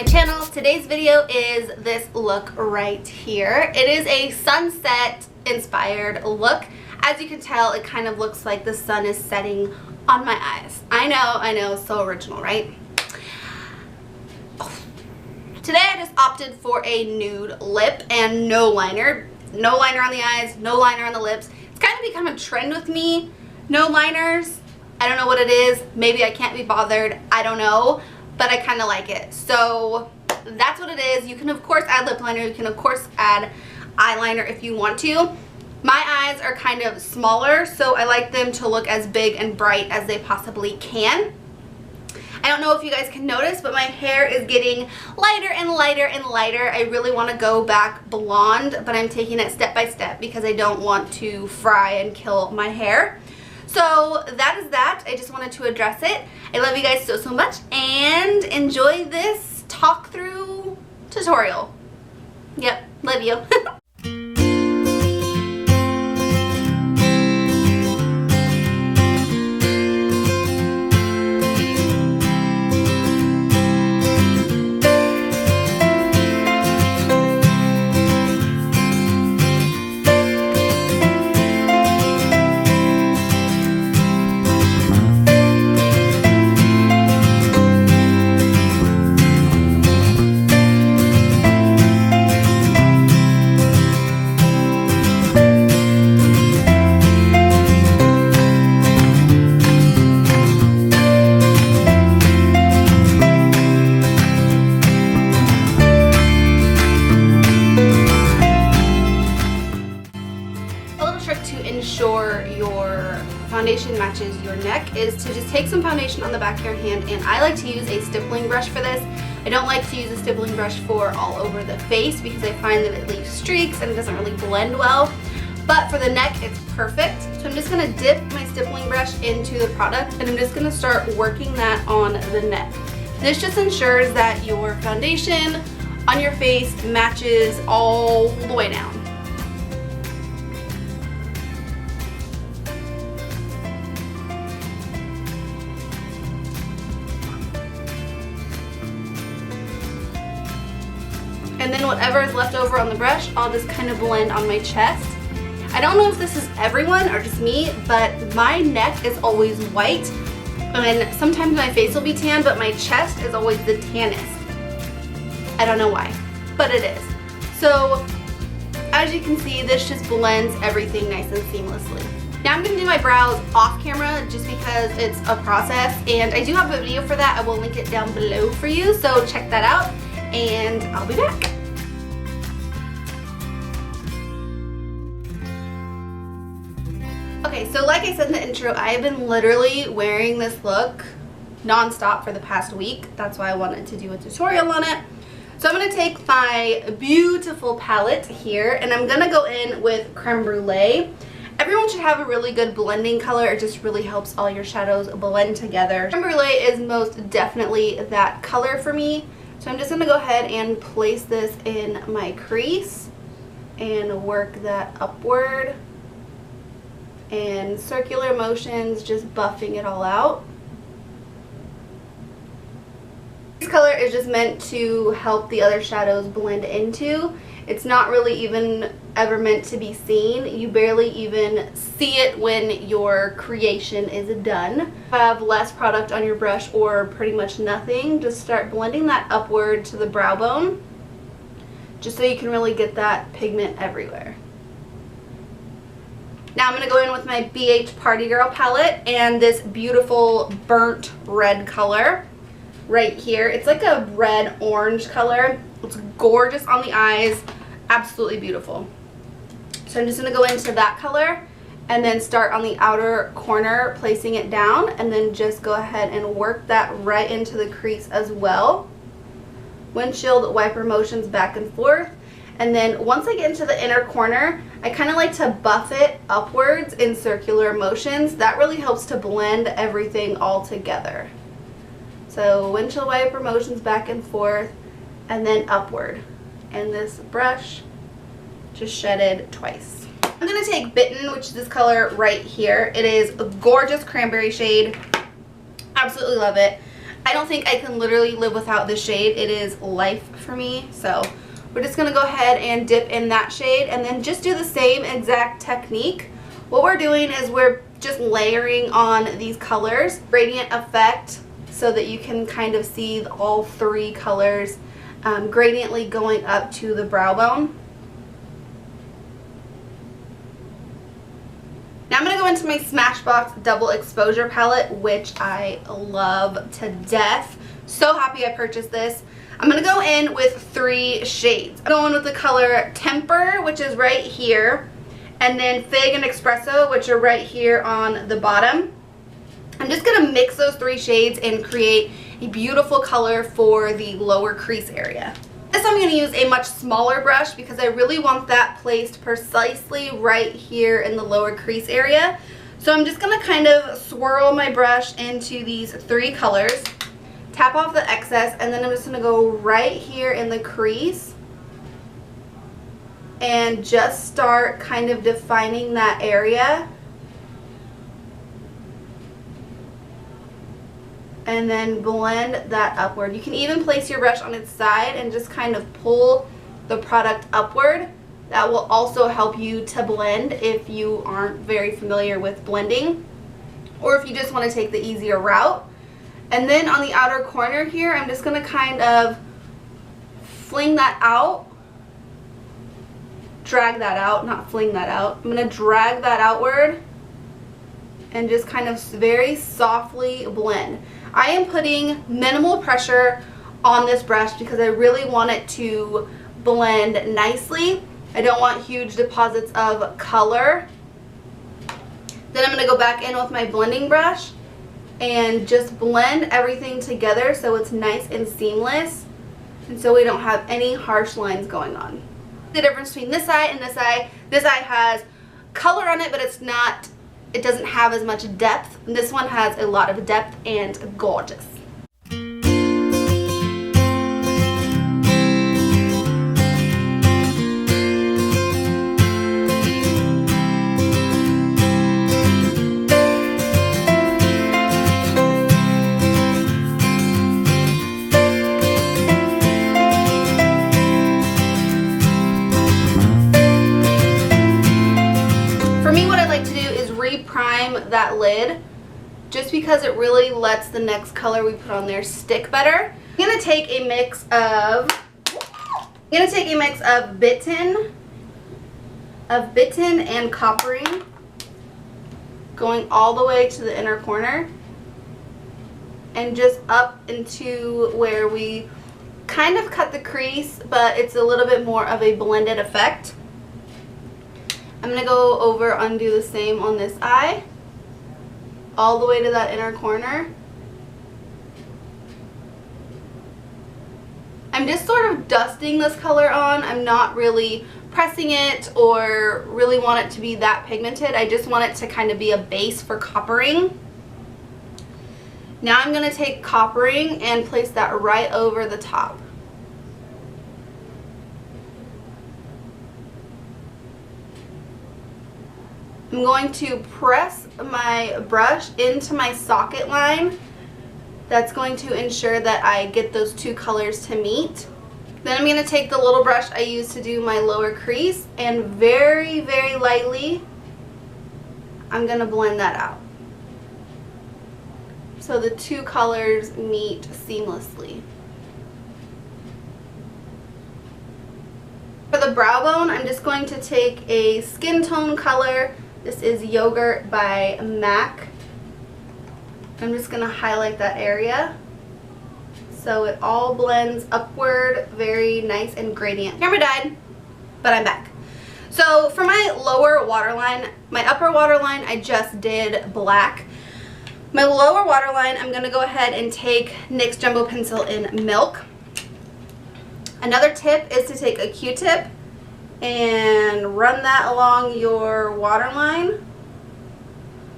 my channel. Today's video is this look right here. It is a sunset inspired look. As you can tell, it kind of looks like the sun is setting on my eyes. I know, so original, right? Today I just opted for a nude lip and no liner. No liner on the eyes, no liner on the lips. It's kind of become a trend with me. No liners. I don't know what it is. Maybe I can't be bothered. I don't know. But I kind of like it. So that's what it is. You can of course add lip liner. You can of course add eyeliner if you want to. My eyes are kind of smaller, so I like them to look as big and bright as they possibly can. I don't know if you guys can notice, but my hair is getting lighter and lighter and lighter. I really want to go back blonde, but I'm taking it step by step because I don't want to fry and kill my hair. So that is that. I just wanted to address it. I love you guys so much and enjoy this talk through tutorial. Yep, love you. Your foundation matches your neck is to just take some foundation on the back of your hand, and I like to use a stippling brush for this. I don't like to use a stippling brush for all over the face because I find that it leaves streaks and it doesn't really blend well, but for the neck it's perfect. So I'm just going to dip my stippling brush into the product and I'm just going to start working that on the neck. This just ensures that your foundation on your face matches all the way down. And then whatever is left over on the brush, I'll just kind of blend on my chest. I don't know if this is everyone or just me, but my neck is always white. And sometimes my face will be tan, but my chest is always the tannest. I don't know why, but it is. So as you can see, this just blends everything nice and seamlessly. Now I'm going to do my brows off camera just because it's a process, and I do have a video for that. I will link it down below for you, so check that out. And I'll be back. Okay, so like I said in the intro, I have been literally wearing this look non-stop for the past week. That's why I wanted to do a tutorial on it. So I'm going to take my beautiful palette here and I'm going to go in with Creme Brûlée. Everyone should have a really good blending color. It just really helps all your shadows blend together. Creme Brûlée is most definitely that color for me. So I'm just going to go ahead and place this in my crease and work that upward and circular motions, just buffing it all out. This color is just meant to help the other shadows blend into. It's not really even ever meant to be seen. You barely even see it when your creation is done. If you have less product on your brush or pretty much nothing, just start blending that upward to the brow bone just so you can really get that pigment everywhere. Now I'm going to go in with my BH Party Girl palette and this beautiful burnt red color right here. It's like a red orange color. It's gorgeous on the eyes, absolutely beautiful. So I'm just going to go into that color and then start on the outer corner placing it down, and then just go ahead and work that right into the crease as well. Windshield wiper motions back and forth, and then once I get into the inner corner, I kind of like to buff it upwards in circular motions. That really helps to blend everything all together. So windshield wiper motions back and forth and then upward. And this brush just shedded twice. I'm going to take Bitten, which is this color right here. It is a gorgeous cranberry shade. Absolutely love it. I don't think I can literally live without this shade. It is life for me. So we're just going to go ahead and dip in that shade and then just do the same exact technique. What we're doing is we're just layering on these colors, gradient effect, so that you can kind of see all three colors gradiently going up to the brow bone. Now I'm going to go into my Smashbox Double Exposure Palette, which I love to death. So happy I purchased this. I'm going to go in with 3 shades. I'm going with the color Temper, which is right here, and then Fig and Espresso, which are right here on the bottom. I'm just going to mix those 3 shades and create a beautiful color for the lower crease area. This I'm going to use a much smaller brush because I really want that placed precisely right here in the lower crease area. So I'm just going to kind of swirl my brush into these 3 colors, tap off the excess, and then I'm just going to go right here in the crease and just start kind of defining that area. And then blend that upward. You can even place your brush on its side and just kind of pull the product upward. That will also help you to blend if you aren't very familiar with blending, or if you just want to take the easier route. And then on the outer corner here, I'm just going to kind of fling that out, drag that out, not fling that out. I'm going to drag that outward and just kind of very softly blend. I am putting minimal pressure on this brush because I really want it to blend nicely. I don't want huge deposits of color. Then I'm going to go back in with my blending brush and just blend everything together so it's nice and seamless, and so we don't have any harsh lines going on. The difference between this eye and this eye has color on it, but it doesn't have as much depth. This one has a lot of depth and gorgeous. Prime that lid just because it really lets the next color we put on there stick better. I'm going to take a mix of Bitten and Coppering, going all the way to the inner corner and just up into where we kind of cut the crease, but it's a little bit more of a blended effect. I'm going to go over and do the same on this eye, all the way to that inner corner. I'm just sort of dusting this color on. I'm not really pressing it or really want it to be that pigmented. I just want it to kind of be a base for Coppering. Now I'm going to take Coppering and place that right over the top. I'm going to press my brush into my socket line. That's going to ensure that I get those 2 colors to meet. Then I'm going to take the little brush I used to do my lower crease and very, very lightly, I'm going to blend that out so the 2 colors meet seamlessly. For the brow bone, I'm just going to take a skin tone color. This is Yogurt by MAC. I'm just going to highlight that area so it all blends upward, very nice and gradient. Camera died, but I'm back. So for my lower waterline, my upper waterline I just did black. My lower waterline, I'm going to go ahead and take NYX Jumbo Pencil in Milk. Another tip is to take a Q-tip and run that along your waterline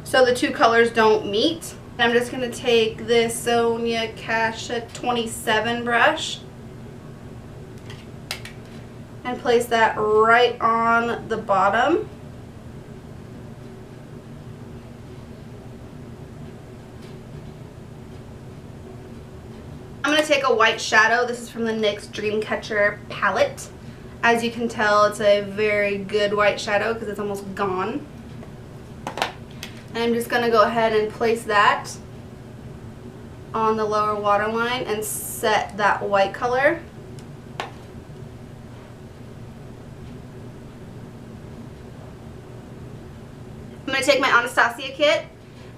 so the 2 colors don't meet. And I'm just going to take this Sonia Kasha 27 brush and place that right on the bottom. take a white shadow. This is from the NYX Dreamcatcher palette. As you can tell, it's a very good white shadow because it's almost gone. And I'm just going to go ahead and place that on the lower waterline and set that white color. I'm going to take my Anastasia kit,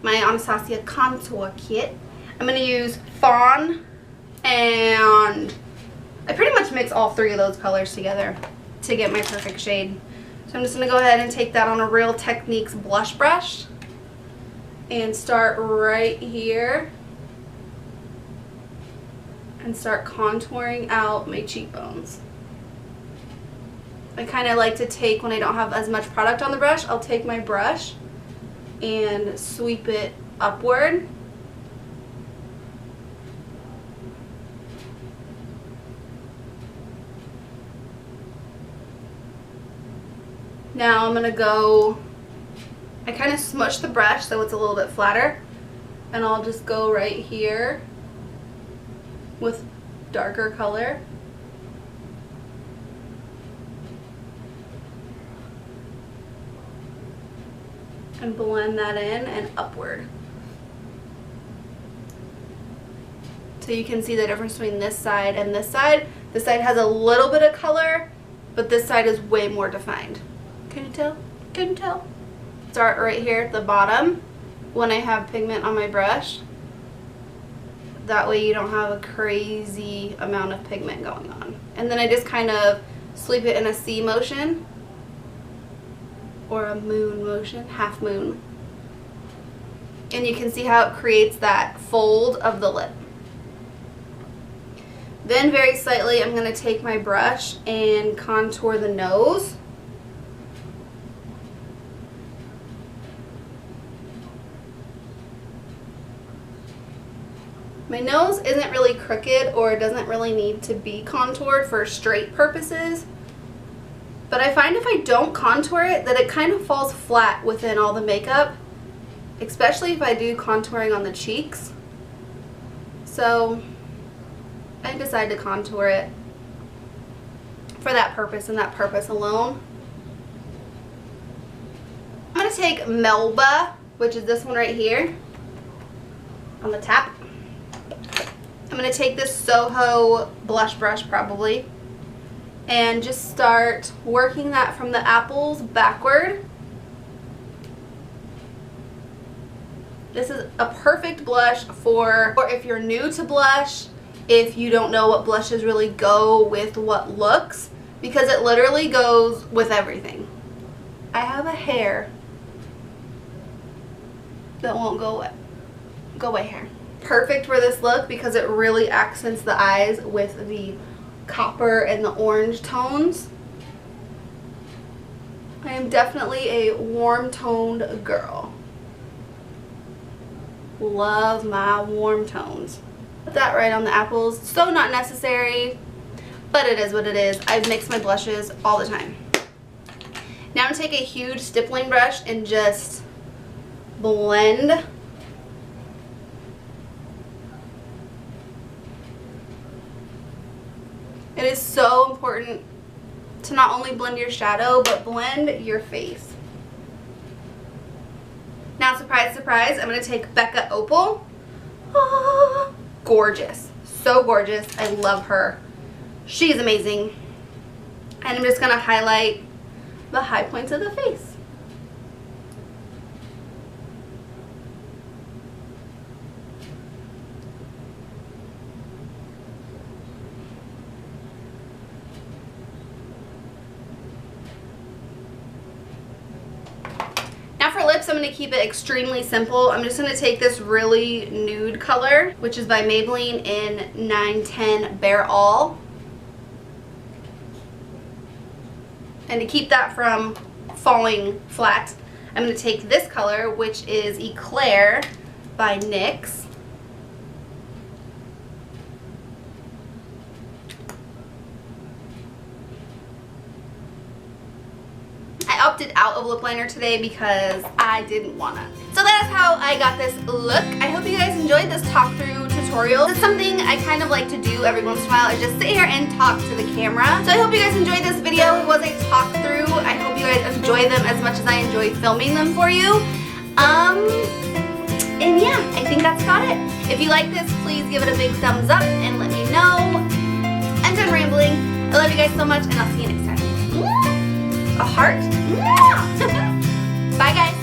my Anastasia contour kit. I'm going to use Fawn, and I pretty much mix all three of those colors together to get my perfect shade. So I'm just going to go ahead and take that on a Real Techniques blush brush and start right here and start contouring out my cheekbones. I kind of like to take, when I don't have as much product on the brush, I'll take my brush and sweep it upward. Now I'm going to go, I kind of smush the brush so it's a little bit flatter, and I'll just go right here with darker color. And blend that in and upward. So you can see the difference between this side and this side. This side has a little bit of color, but this side is way more defined. Can you tell? Can you tell? Start right here at the bottom when I have pigment on my brush. That way you don't have a crazy amount of pigment going on. And then I just kind of sweep it in a C motion. Or a moon motion, half moon. And you can see how it creates that fold of the lip. Then very slightly I'm going to take my brush and contour the nose. My nose isn't really crooked or doesn't really need to be contoured for straight purposes. But I find if I don't contour it, that it kind of falls flat within all the makeup, especially if I do contouring on the cheeks. So I decided to contour it for that purpose and that purpose alone. I'm going to take Melba, which is this one right here, on the tap. I'm going to take this Soho blush brush probably, and just start working that from the apples backward. This is a perfect blush for if you're new to blush, if you don't know what blushes really go with what looks, because it literally goes with everything. I have a hair that won't go away. Go away hair. Perfect for this look because it really accents the eyes with the copper and the orange tones. I am definitely a warm toned girl. Love my warm tones. Put that right on the apples. So not necessary, but it is what it is. I mix my blushes all the time. Now I'm going to take a huge stippling brush and just blend. It is so important to not only blend your shadow, but blend your face. Now, surprise, surprise, I'm going to take Becca Opal. Ah, gorgeous. So gorgeous. I love her. She's amazing. And I'm just going to highlight the high points of the face. I'm going to keep it extremely simple. I'm just going to take this really nude color, which is by Maybelline in 910 Bare All. And to keep that from falling flat, I'm going to take this color, which is Eclair by NYX. Opted out of lip liner today because I didn't wanna. So that's how I got this look. I hope you guys enjoyed this talk through tutorial tutorials. It's something I kind of like to do every once in a while, is just sit here and talk to the camera. So I hope you guys enjoyed this video. It was a talk through. I hope you guys enjoy them as much as I enjoy filming them for you. And yeah, I think that's about it. If you like this, please give it a big thumbs up and let me know. I'm done rambling. I love you guys so much, and I'll see you next time. A heart. Bye, guys.